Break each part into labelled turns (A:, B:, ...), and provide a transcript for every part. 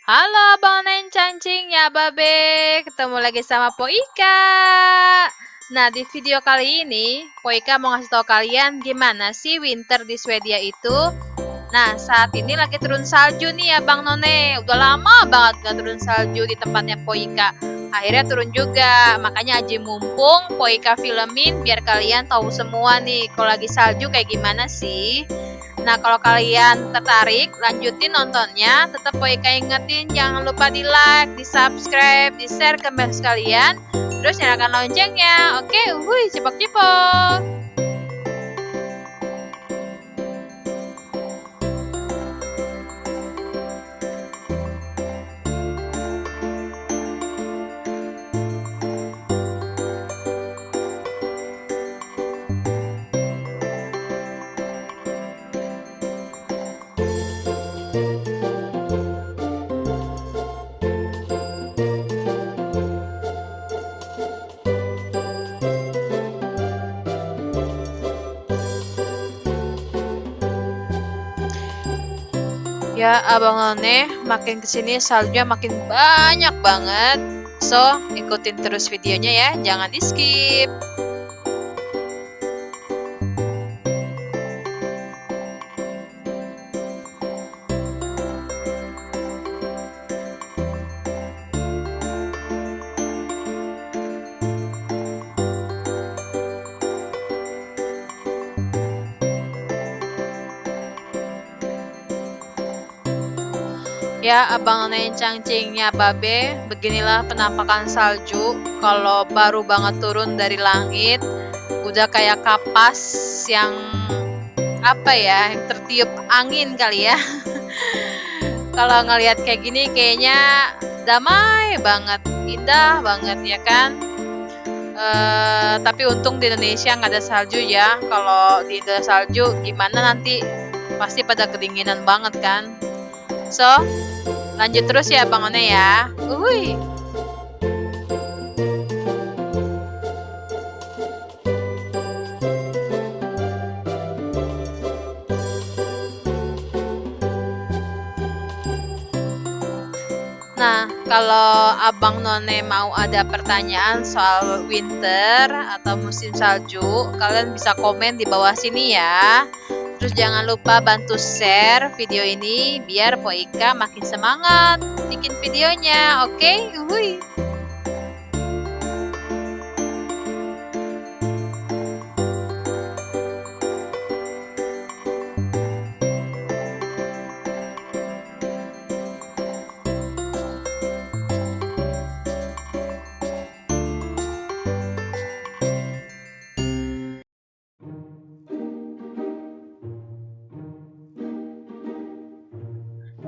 A: Halo Abang Nencang ya Babe, ketemu lagi sama Po Ika. Nah di video kali ini Po Ika mau ngasih tahu kalian gimana sih winter di Swedia itu. Nah saat ini lagi turun salju nih ya Bang None. Udah lama banget gak turun salju di tempatnya Po Ika. Akhirnya turun juga, makanya aji mumpung Po Ika filmin biar kalian tahu semua nih kalau lagi salju kayak gimana sih. Nah, kalau kalian tertarik, lanjutin nontonnya. Tetap Boyka ingetin, jangan lupa di like, di subscribe, di share ke mail sekalian. Terus nyalakan loncengnya. Oke, wuih, cepok-cepok. Ya, Abang None, makin kesini saljunya makin banyak banget. So, ikutin terus videonya ya, jangan di skip. Ya, Abang None Cangcingnya Babe, beginilah penampakan salju kalau baru banget turun dari langit. Udah kayak kapas yang apa ya, yang tertiup angin kali ya. Kalau ngelihat kayak gini kayaknya damai banget, indah banget ya kan. Tapi untung di Indonesia nggak ada salju ya. Kalau di ada salju gimana nanti pasti pada kedinginan banget kan. So, lanjut terus ya Bang One ya. Uhui. Nah, kalau Abang None mau ada pertanyaan soal winter atau musim salju, kalian bisa komen di bawah sini ya. Terus jangan lupa bantu share video ini biar Po Ika makin semangat bikin videonya, oke? Uhuy.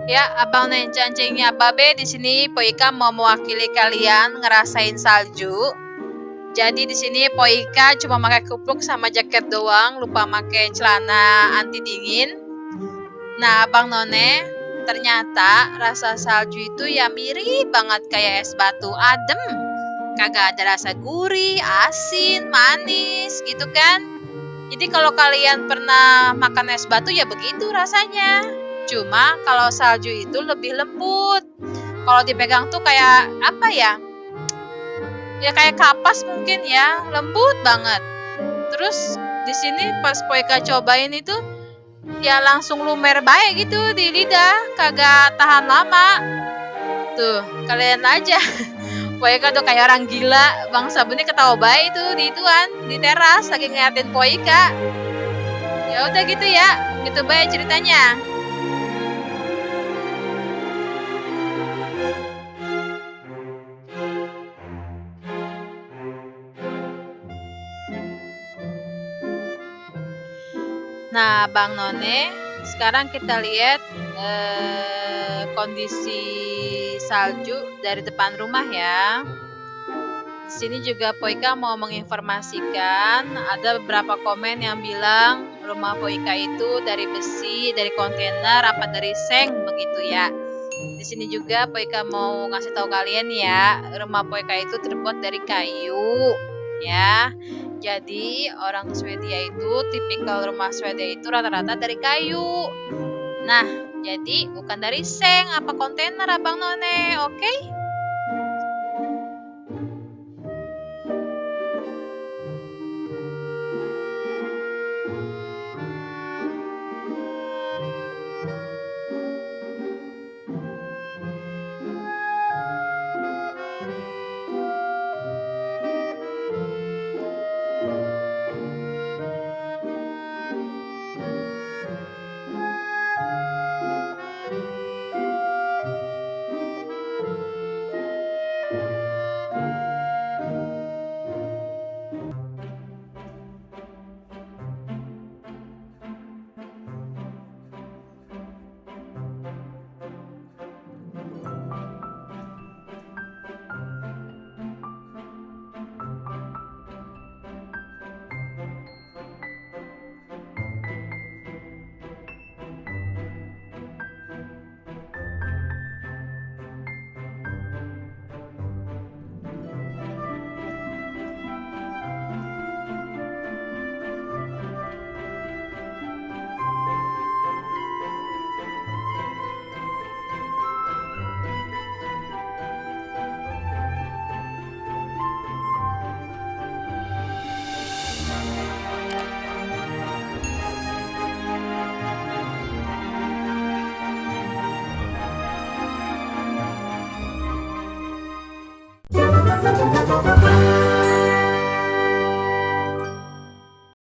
A: Ya, Abang Nencang-cingnya Babe di sini Po Ika mau mewakili kalian ngerasain salju. Jadi di sini Po Ika cuma pakai kupluk sama jaket doang, lupa pakai celana anti dingin. Nah, Abang None, ternyata rasa salju itu ya mirip banget kayak es batu, adem. Kagak ada rasa gurih, asin, manis gitu kan. Jadi kalau kalian pernah makan es batu ya begitu rasanya. Cuma kalau salju itu lebih lembut. Kalau dipegang tuh kayak apa ya? Ya kayak kapas mungkin ya, lembut banget. Terus di sini pas Poika cobain itu ya langsung lumer baik gitu di lidah, kagak tahan lama. Tuh, kalian aja. Poika tuh kayak orang gila, Bang Sabuni ketawa baik tuh di ituan, di teras lagi ngeliatin Poika. Ya udah gitu ya, gitu baik ceritanya. Nah, Bang None, sekarang kita lihat kondisi salju dari depan rumah ya. Di sini juga Poika mau menginformasikan ada beberapa komen yang bilang rumah Poika itu dari besi, dari kontainer, apa dari seng begitu ya. Di sini juga Poika mau ngasih tahu kalian ya, rumah Poika itu terbuat dari kayu ya. Jadi orang Swedia itu tipikal rumah Swedia itu rata-rata dari kayu. Nah, jadi bukan dari seng apa kontainer Abang None, oke?